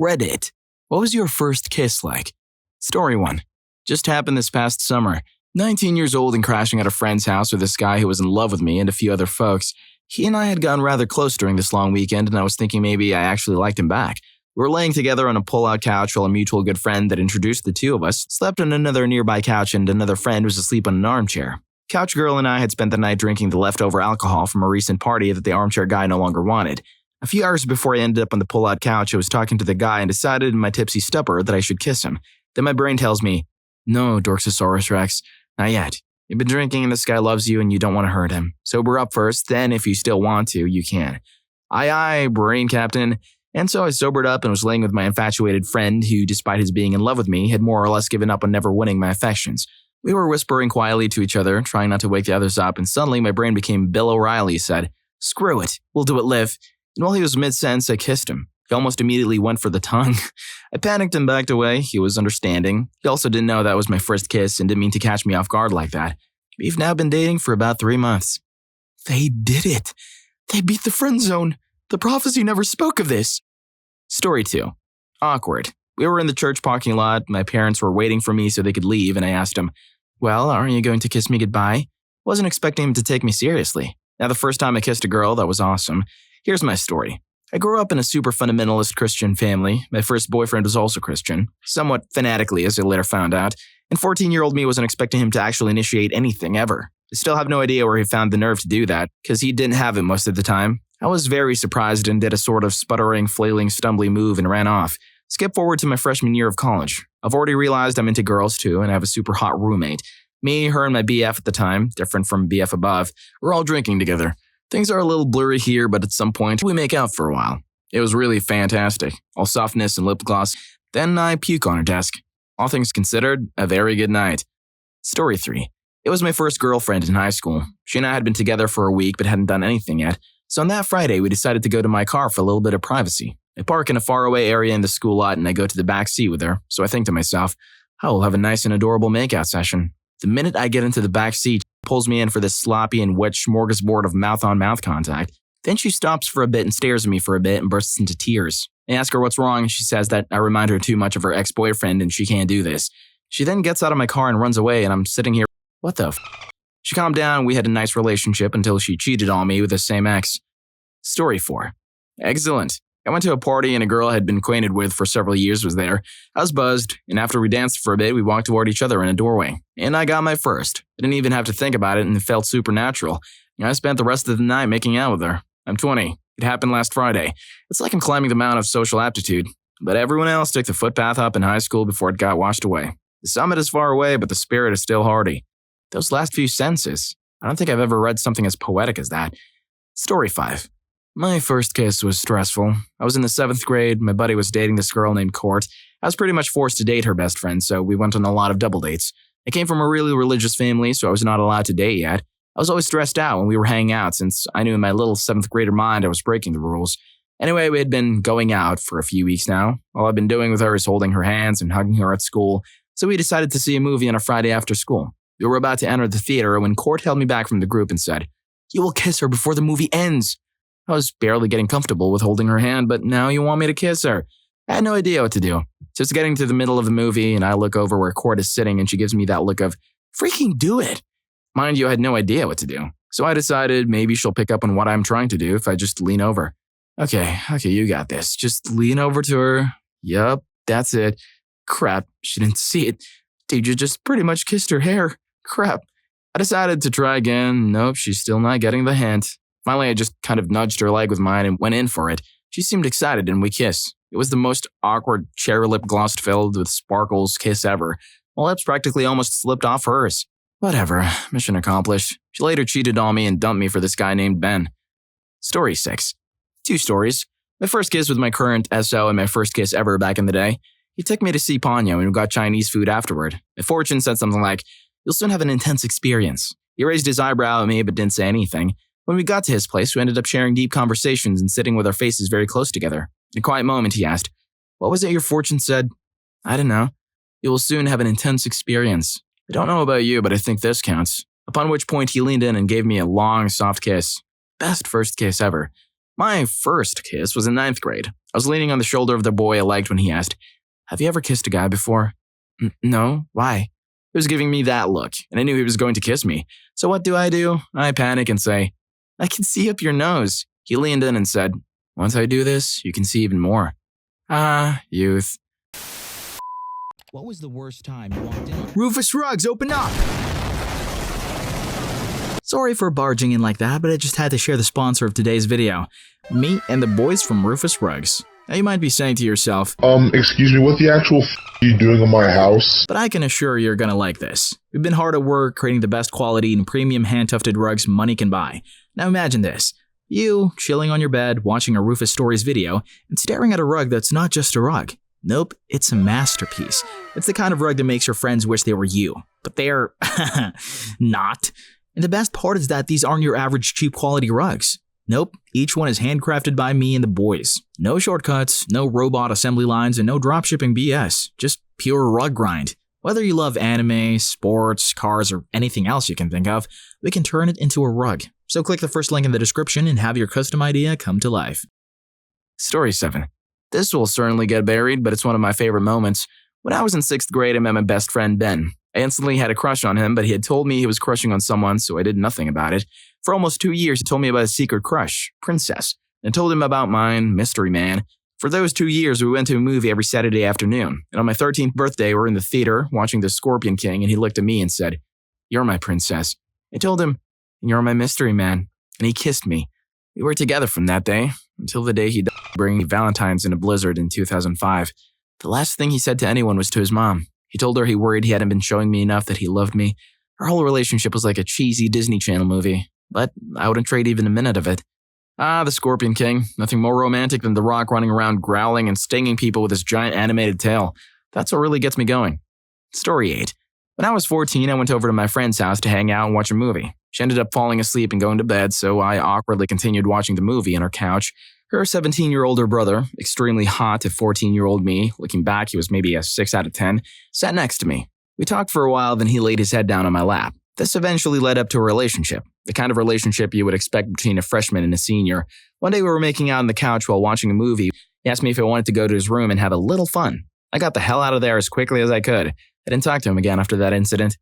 Read It. What was your first kiss like? Story 1. Just happened this past summer. 19 years old and crashing at a friend's house with this guy who was in love with me and a few other folks. He and I had gotten rather close during this long weekend, and I was thinking maybe I actually liked him back. We were laying together on a pull-out couch while a mutual good friend that introduced the two of us slept on another nearby couch, and another friend was asleep on an armchair. Couch girl and I had spent the night drinking the leftover alcohol from a recent party that the armchair guy no longer wanted. A few hours before I ended up on the pull-out couch, I was talking to the guy and decided in my tipsy stupor that I should kiss him. Then my brain tells me, "No, Dorxosaurus Rex, not yet. You've been drinking and this guy loves you and you don't want to hurt him. Sober up first, then if you still want to, you can." Aye, brain captain. And so I sobered up and was laying with my infatuated friend who, despite his being in love with me, had more or less given up on never winning my affections. We were whispering quietly to each other, trying not to wake the others up, and suddenly my brain became Bill O'Reilly said, "Screw it, we'll do it live." And while he was mid-sentence, I kissed him. He almost immediately went for the tongue. I panicked and backed away. He was understanding. He also didn't know that was my first kiss and didn't mean to catch me off guard like that. We've now been dating for about 3 months. They did it. They beat the friend zone. The prophecy never spoke of this. Story 2. Awkward. We were in the church parking lot. My parents were waiting for me so they could leave, and I asked him, "Well, aren't you going to kiss me goodbye?" Wasn't expecting him to take me seriously. Now, the first time I kissed a girl, that was awesome. Here's my story. I grew up in a super fundamentalist Christian family. My first boyfriend was also Christian, somewhat fanatically as I later found out, and 14-year-old me wasn't expecting him to actually initiate anything ever. I still have no idea where he found the nerve to do that, because he didn't have it most of the time. I was very surprised and did a sort of sputtering, flailing, stumbly move and ran off. Skip forward to my freshman year of college. I've already realized I'm into girls too, and I have a super hot roommate. Me, her, and my BF at the time, different from BF above, we're all drinking together. Things are a little blurry here, but at some point, we make out for a while. It was really fantastic, all softness and lip gloss. Then I puke on her desk. All things considered, a very good night. Story 3. It was my first girlfriend in high school. She and I had been together for a week but hadn't done anything yet. So on that Friday, we decided to go to my car for a little bit of privacy. I park in a faraway area in the school lot and I go to the back seat with her. So I think to myself, "Oh, we'll have a nice and adorable makeout session." The minute I get into the back seat, she pulls me in for this sloppy and wet smorgasbord of mouth-on-mouth contact. Then she stops for a bit and stares at me for a bit and bursts into tears. I ask her what's wrong and she says that I remind her too much of her ex-boyfriend and she can't do this. She then gets out of my car and runs away and I'm sitting here, what the f***? She calmed down and we had a nice relationship until she cheated on me with the same ex. Story 4. Excellent. I went to a party and a girl I had been acquainted with for several years was there. I was buzzed, and after we danced for a bit, we walked toward each other in a doorway. And I got my first. I didn't even have to think about it and it felt supernatural. I spent the rest of the night making out with her. I'm 20. It happened last Friday. It's like I'm climbing the mount of social aptitude. But everyone else took the footpath up in high school before it got washed away. The summit is far away, but the spirit is still hardy. Those last few sentences, I don't think I've ever read something as poetic as that. Story 5. My first kiss was stressful. I was in the 7th grade, my buddy was dating this girl named Court. I was pretty much forced to date her best friend, so we went on a lot of double dates. I came from a really religious family, so I was not allowed to date yet. I was always stressed out when we were hanging out since I knew in my little 7th grader mind I was breaking the rules. Anyway, we had been going out for a few weeks now. All I've been doing with her is holding her hands and hugging her at school, so we decided to see a movie on a Friday after school. We were about to enter the theater when Court held me back from the group and said, "You will kiss her before the movie ends." I was barely getting comfortable with holding her hand, but now you want me to kiss her. I had no idea what to do. Just getting to the middle of the movie, and I look over where Court is sitting, and she gives me that look of, "Freaking do it." Mind you, I had no idea what to do. So I decided maybe she'll pick up on what I'm trying to do if I just lean over. Okay, you got this. Just lean over to her. Yup, that's it. Crap, she didn't see it. Dude, you just pretty much kissed her hair. Crap. I decided to try again. Nope, she's still not getting the hint. Finally, I just kind of nudged her leg with mine and went in for it. She seemed excited and we kissed. It was the most awkward cherry lip gloss filled with sparkles kiss ever. My lips practically almost slipped off hers. Whatever, mission accomplished. She later cheated on me and dumped me for this guy named Ben. Story 6. 2 stories. My first kiss with my current SO and my first kiss ever back in the day. He took me to see Ponyo and we got Chinese food afterward. My fortune said something like, "You'll soon have an intense experience." He raised his eyebrow at me but didn't say anything. When we got to his place, we ended up sharing deep conversations and sitting with our faces very close together. In a quiet moment, he asked, "What was it your fortune said?" "I don't know." "You will soon have an intense experience." "I don't know about you, but I think this counts." Upon which point he leaned in and gave me a long, soft kiss. Best first kiss ever. My first kiss was in 9th grade. I was leaning on the shoulder of the boy I liked when he asked, "Have you ever kissed a guy before?" No, why?" He was giving me that look, and I knew he was going to kiss me. So what do? I panic and say, "I can see up your nose." He leaned in and said, "Once I do this, you can see even more." Ah, youth. What was the worst time you walked in? Rufus Rugs, open up! Sorry for barging in like that, but I just had to share the sponsor of today's video. Me and the boys from Rufus Rugs. Now you might be saying to yourself, excuse me, what the actual are you doing in my house? But I can assure you're gonna like this. We've been hard at work creating the best quality and premium hand-tufted rugs money can buy. Now imagine this. You, chilling on your bed, watching a Rufus Stories video, and staring at a rug that's not just a rug. Nope, it's a masterpiece. It's the kind of rug that makes your friends wish they were you. But they're not. And the best part is that these aren't your average cheap quality rugs. Nope, each one is handcrafted by me and the boys. No shortcuts, no robot assembly lines, and no dropshipping BS. Just pure rug grind. Whether you love anime, sports, cars, or anything else you can think of, we can turn it into a rug. So click the first link in the description and have your custom idea come to life. Story 7. This will certainly get buried, but it's one of my favorite moments. When I was in 6th grade, I met my best friend Ben. I instantly had a crush on him, but he had told me he was crushing on someone, so I did nothing about it. For almost 2 years, he told me about his secret crush, Princess, and told him about mine, Mystery Man. For those 2 years, we went to a movie every Saturday afternoon, and on my 13th birthday, we were in the theater watching The Scorpion King, and he looked at me and said, "You're my princess." I told him, "You're my mystery man," and he kissed me. We were together from that day, until the day he died, bringing me Valentine's in a blizzard in 2005. The last thing he said to anyone was to his mom. He told her he worried he hadn't been showing me enough that he loved me. Our whole relationship was like a cheesy Disney Channel movie, but I wouldn't trade even a minute of it. The Scorpion King. Nothing more romantic than The Rock running around growling and stinging people with his giant animated tail. That's what really gets me going. Story 8. When I was 14, I went over to my friend's house to hang out and watch a movie. She ended up falling asleep and going to bed, so I awkwardly continued watching the movie on her couch. Her 17-year-older brother, extremely hot to 14-year-old me, looking back he was maybe a 6 out of 10, sat next to me. We talked for a while, then he laid his head down on my lap. This eventually led up to a relationship, the kind of relationship you would expect between a freshman and a senior. One day we were making out on the couch while watching a movie. He asked me if I wanted to go to his room and have a little fun. I got the hell out of there as quickly as I could. I didn't talk to him again after that incident.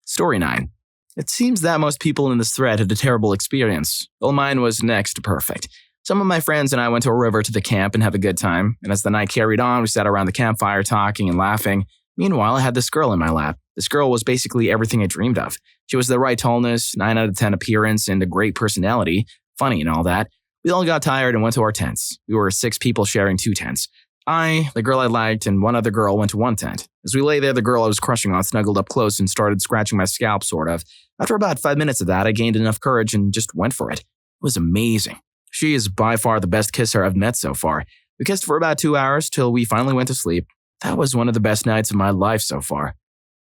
Story 9. It seems that most people in this thread had a terrible experience. Well, mine was next to perfect. Some of my friends and I went to a river to the camp and had a good time, and as the night carried on, we sat around the campfire talking and laughing. Meanwhile, I had this girl in my lap. This girl was basically everything I dreamed of. She was the right tallness, 9 out of 10 appearance, and a great personality, funny and all that. We all got tired and went to our tents. We were 6 people sharing 2 tents. I, the girl I liked, and one other girl went to one tent. As we lay there, the girl I was crushing on snuggled up close and started scratching my scalp, sort of. After about 5 minutes of that, I gained enough courage and just went for it. It was amazing. She is by far the best kisser I've met so far. We kissed for about 2 hours till we finally went to sleep. That was one of the best nights of my life so far.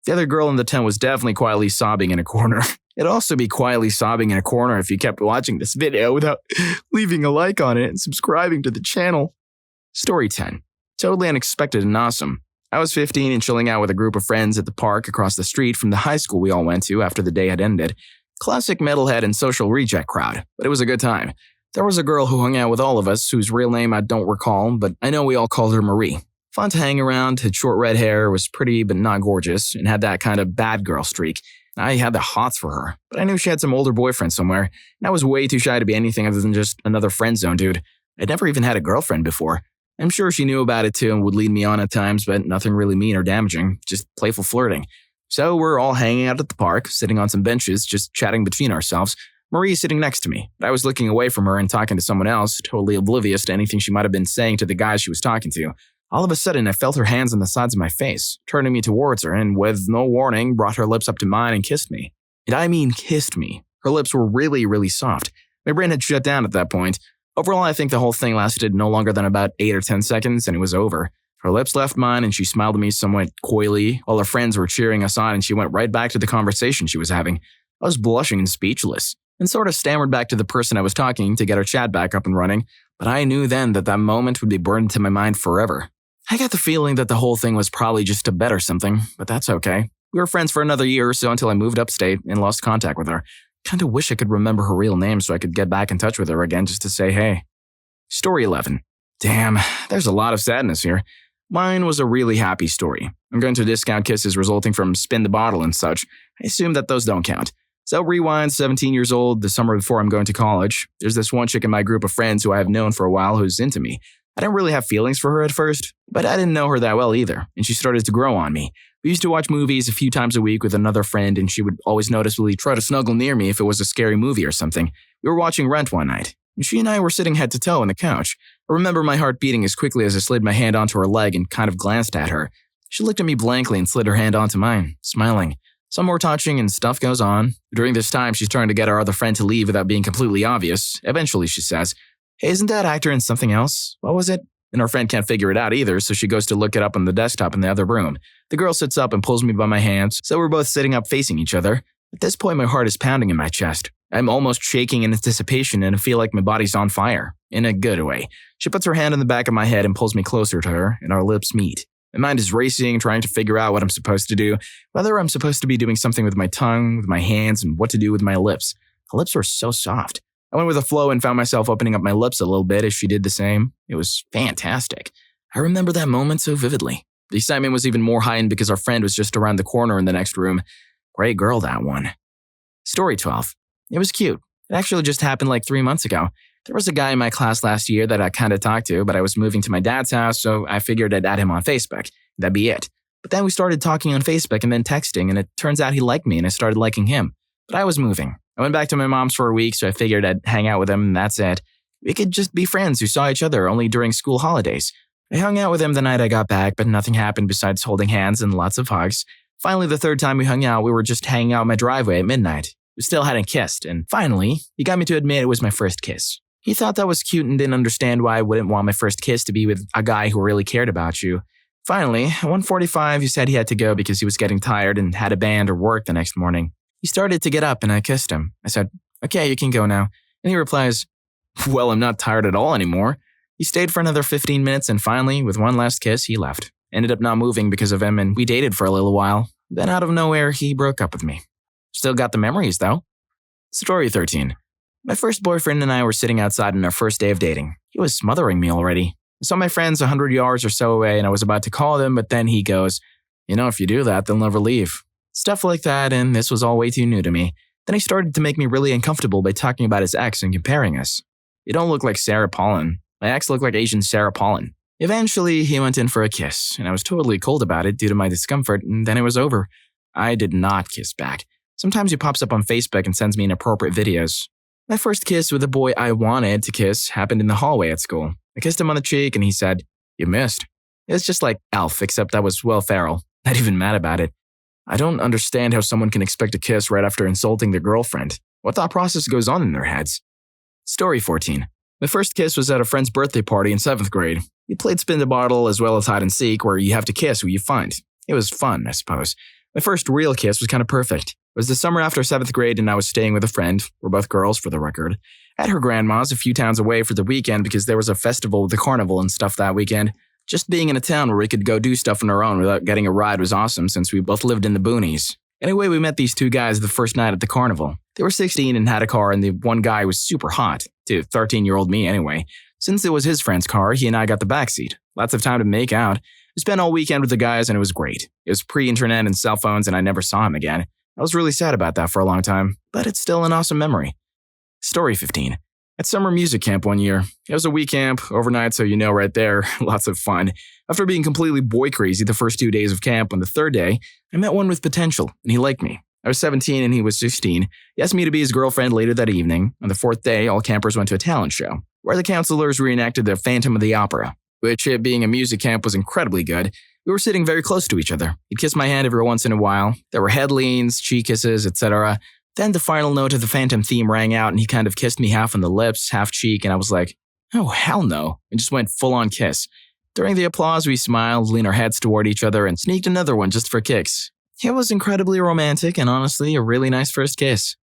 The other girl in the tent was definitely quietly sobbing in a corner. It'd also be quietly sobbing in a corner if you kept watching this video without leaving a like on it and subscribing to the channel. Story 10. Totally unexpected and awesome. I was 15 and chilling out with a group of friends at the park across the street from the high school we all went to after the day had ended. Classic metalhead and social reject crowd, but it was a good time. There was a girl who hung out with all of us, whose real name I don't recall, but I know we all called her Marie. Fun to hang around, had short red hair, was pretty but not gorgeous, and had that kind of bad girl streak. I had the hots for her, but I knew she had some older boyfriend somewhere, and I was way too shy to be anything other than just another friend zone dude. I'd never even had a girlfriend before. I'm sure she knew about it too and would lead me on at times, but nothing really mean or damaging, just playful flirting. So we're all hanging out at the park, sitting on some benches, just chatting between ourselves. Marie's sitting next to me, but I was looking away from her and talking to someone else, totally oblivious to anything she might have been saying to the guy she was talking to. All of a sudden, I felt her hands on the sides of my face, turning me towards her, and with no warning, brought her lips up to mine and kissed me. And I mean kissed me. Her lips were really, really soft. My brain had shut down at that point. Overall, I think the whole thing lasted no longer than about 8 or 10 seconds, and it was over. Her lips left mine, and she smiled at me somewhat coyly, while her friends were cheering us on, and she went right back to the conversation she was having. I was blushing and speechless, and sort of stammered back to the person I was talking to get our chat back up and running, but I knew then that that moment would be burned into my mind forever. I got the feeling that the whole thing was probably just a bet or something, but that's okay. We were friends for another year or so until I moved upstate and lost contact with her. Kinda wish I could remember her real name so I could get back in touch with her again just to say hey. Story 11. Damn, there's a lot of sadness here. Mine was a really happy story. I'm going to discount kisses resulting from spin the bottle and such. I assume that those don't count. So rewind, 17 years old, the summer before I'm going to college. There's this one chick in my group of friends who I have known for a while who's into me. I didn't really have feelings for her at first, but I didn't know her that well either, and she started to grow on me. We used to watch movies a few times a week with another friend, and she would always noticeably try to snuggle near me if it was a scary movie or something. We were watching Rent one night, and she and I were sitting head to toe on the couch. I remember my heart beating as quickly as I slid my hand onto her leg and kind of glanced at her. She looked at me blankly and slid her hand onto mine, smiling. Some more touching and stuff goes on. During this time, she's trying to get our other friend to leave without being completely obvious. Eventually, she says, "Hey, isn't that actor in something else? What was it?" And our friend can't figure it out either, so she goes to look it up on the desktop in the other room. The girl sits up and pulls me by my hands, so we're both sitting up facing each other. At this point, my heart is pounding in my chest. I'm almost shaking in anticipation and I feel like my body's on fire. In a good way. She puts her hand on the back of my head and pulls me closer to her, and our lips meet. My mind is racing, trying to figure out what I'm supposed to do, whether I'm supposed to be doing something with my tongue, with my hands, and what to do with my lips. Her lips were so soft. I went with the flow and found myself opening up my lips a little bit as she did the same. It was fantastic. I remember that moment so vividly. The excitement was even more heightened because our friend was just around the corner in the next room. Great girl, that one. Story 12. It was cute. It actually just happened like 3 months ago. There was a guy in my class last year that I kind of talked to, but I was moving to my dad's house, so I figured I'd add him on Facebook. That'd be it. But then we started talking on Facebook and then texting, and it turns out he liked me and I started liking him. But I was moving. I went back to my mom's for a week, so I figured I'd hang out with him, and that's it. We could just be friends who saw each other only during school holidays. I hung out with him the night I got back, but nothing happened besides holding hands and lots of hugs. Finally, the third time we hung out, we were just hanging out in my driveway at midnight. We still hadn't kissed, and finally, he got me to admit it was my first kiss. He thought that was cute and didn't understand why I wouldn't want my first kiss to be with a guy who really cared about you. Finally, at 1:45, he said he had to go because he was getting tired and had a band or work the next morning. He started to get up and I kissed him. I said, "Okay, you can go now." And he replies, "Well, I'm not tired at all anymore." He stayed for another 15 minutes and finally, with one last kiss, he left. Ended up not moving because of him and we dated for a little while. Then out of nowhere, he broke up with me. Still got the memories though. Story 13. My first boyfriend and I were sitting outside on our first day of dating. He was smothering me already. I saw my friends 100 yards or so away and I was about to call them, but then he goes, "If you do that, they'll never leave." Stuff like that, and this was all way too new to me. Then he started to make me really uncomfortable by talking about his ex and comparing us. "You don't look like Sarah Paulin. My ex looked like Asian Sarah Paulin." Eventually, he went in for a kiss, and I was totally cold about it due to my discomfort, and then it was over. I did not kiss back. Sometimes he pops up on Facebook and sends me inappropriate videos. My first kiss with a boy I wanted to kiss happened in the hallway at school. I kissed him on the cheek and he said, "You missed." It was just like Alf, except I was Will Ferrell. Not even mad about it. I don't understand how someone can expect a kiss right after insulting their girlfriend. What thought process goes on in their heads? Story 14. My first kiss was at a friend's birthday party in 7th grade. We played spin the bottle as well as hide and seek, where you have to kiss who you find. It was fun, I suppose. My first real kiss was kind of perfect. It was the summer after 7th grade and I was staying with a friend. We're both girls, for the record. At her grandma's a few towns away for the weekend because there was a festival with the Carnival and stuff that weekend. Just being in a town where we could go do stuff on our own without getting a ride was awesome since we both lived in the boonies. Anyway, we met these two guys the first night at the Carnival. They were 16 and had a car, and the one guy was super hot. To 13-year-old me anyway. Since it was his friend's car, he and I got the backseat. Lots of time to make out. We spent all weekend with the guys and it was great. It was pre-internet and cell phones and I never saw him again. I was really sad about that for a long time, but it's still an awesome memory. Story 15. At summer music camp one year. It was a week camp, overnight, so you know right there, lots of fun. After being completely boy crazy the first 2 days of camp, on the third day, I met one with potential, and he liked me. I was 17 and he was 16. He asked me to be his girlfriend later that evening. On the fourth day, all campers went to a talent show, where the counselors reenacted the Phantom of the Opera, which, it being a music camp, was incredibly good. We were sitting very close to each other. He'd kiss my hand every once in a while. There were head leans, cheek kisses, etc. Then the final note of the Phantom theme rang out and he kind of kissed me half on the lips, half cheek, and I was like, "Oh, hell no," and just went full-on kiss. During the applause, we smiled, leaned our heads toward each other, and sneaked another one just for kicks. It was incredibly romantic and honestly a really nice first kiss.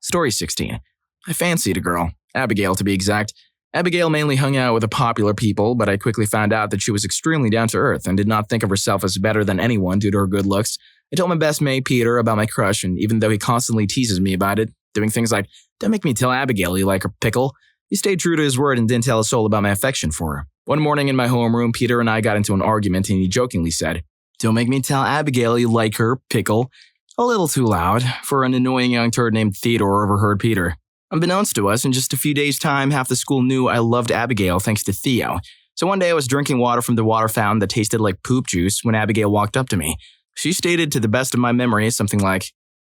Story 16. I fancied a girl, Abigail to be exact. Abigail mainly hung out with the popular people, but I quickly found out that she was extremely down-to-earth and did not think of herself as better than anyone due to her good looks. I told my best mate, Peter, about my crush, and even though he constantly teases me about it, doing things like, "Don't make me tell Abigail you like her pickle," he stayed true to his word and didn't tell a soul about my affection for her. One morning in my homeroom, Peter and I got into an argument and he jokingly said, "Don't make me tell Abigail you like her, Pickle." A little too loud, for an annoying young turd named Theodore overheard Peter. Unbeknownst to us, in just a few days' time, half the school knew I loved Abigail thanks to Theo. So one day I was drinking water from the water fountain that tasted like poop juice when Abigail walked up to me. She stated to the best of my memory something like,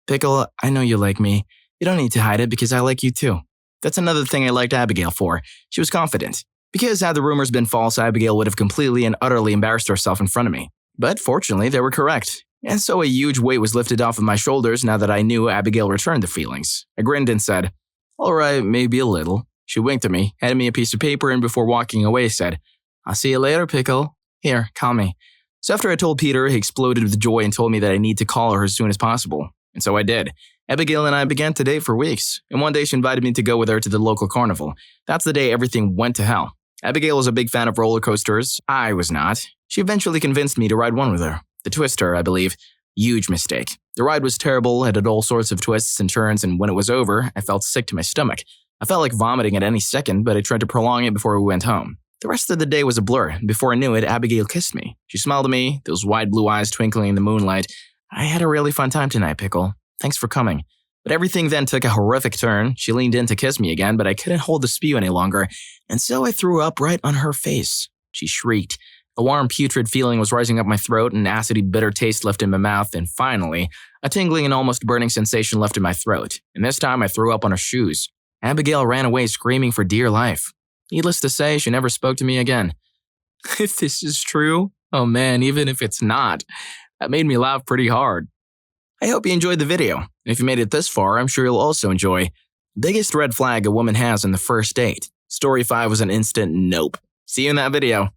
"Pickle, I know you like me. You don't need to hide it because I like you too." That's another thing I liked Abigail for. She was confident. Because had the rumors been false, Abigail would have completely and utterly embarrassed herself in front of me. But fortunately, they were correct. And so a huge weight was lifted off of my shoulders now that I knew Abigail returned the feelings. I grinned and said, "All right, maybe a little." She winked at me, handed me a piece of paper, and before walking away said, "I'll see you later, Pickle. Here, call me." So after I told Peter, he exploded with joy and told me that I need to call her as soon as possible. And so I did. Abigail and I began to date for weeks, and one day she invited me to go with her to the local carnival. That's the day everything went to hell. Abigail was a big fan of roller coasters. I was not. She eventually convinced me to ride one with her. The Twister, I believe. Huge mistake. The ride was terrible, it had all sorts of twists and turns, and when it was over, I felt sick to my stomach. I felt like vomiting at any second, but I tried to prolong it before we went home. The rest of the day was a blur, and before I knew it, Abigail kissed me. She smiled at me, those wide blue eyes twinkling in the moonlight. "I had a really fun time tonight, Pickle. Thanks for coming." But everything then took a horrific turn. She leaned in to kiss me again, but I couldn't hold the spew any longer, and so I threw up right on her face. She shrieked. A warm, putrid feeling was rising up my throat, an acidy, bitter taste left in my mouth, and finally, a tingling and almost burning sensation left in my throat. And this time I threw up on her shoes. Abigail ran away screaming for dear life. Needless to say, she never spoke to me again. If this is true, oh man, even if it's not, that made me laugh pretty hard. I hope you enjoyed the video. And if you made it this far, I'm sure you'll also enjoy Biggest Red Flag a Woman Has on the First Date. Story 5 was an instant nope. See you in that video.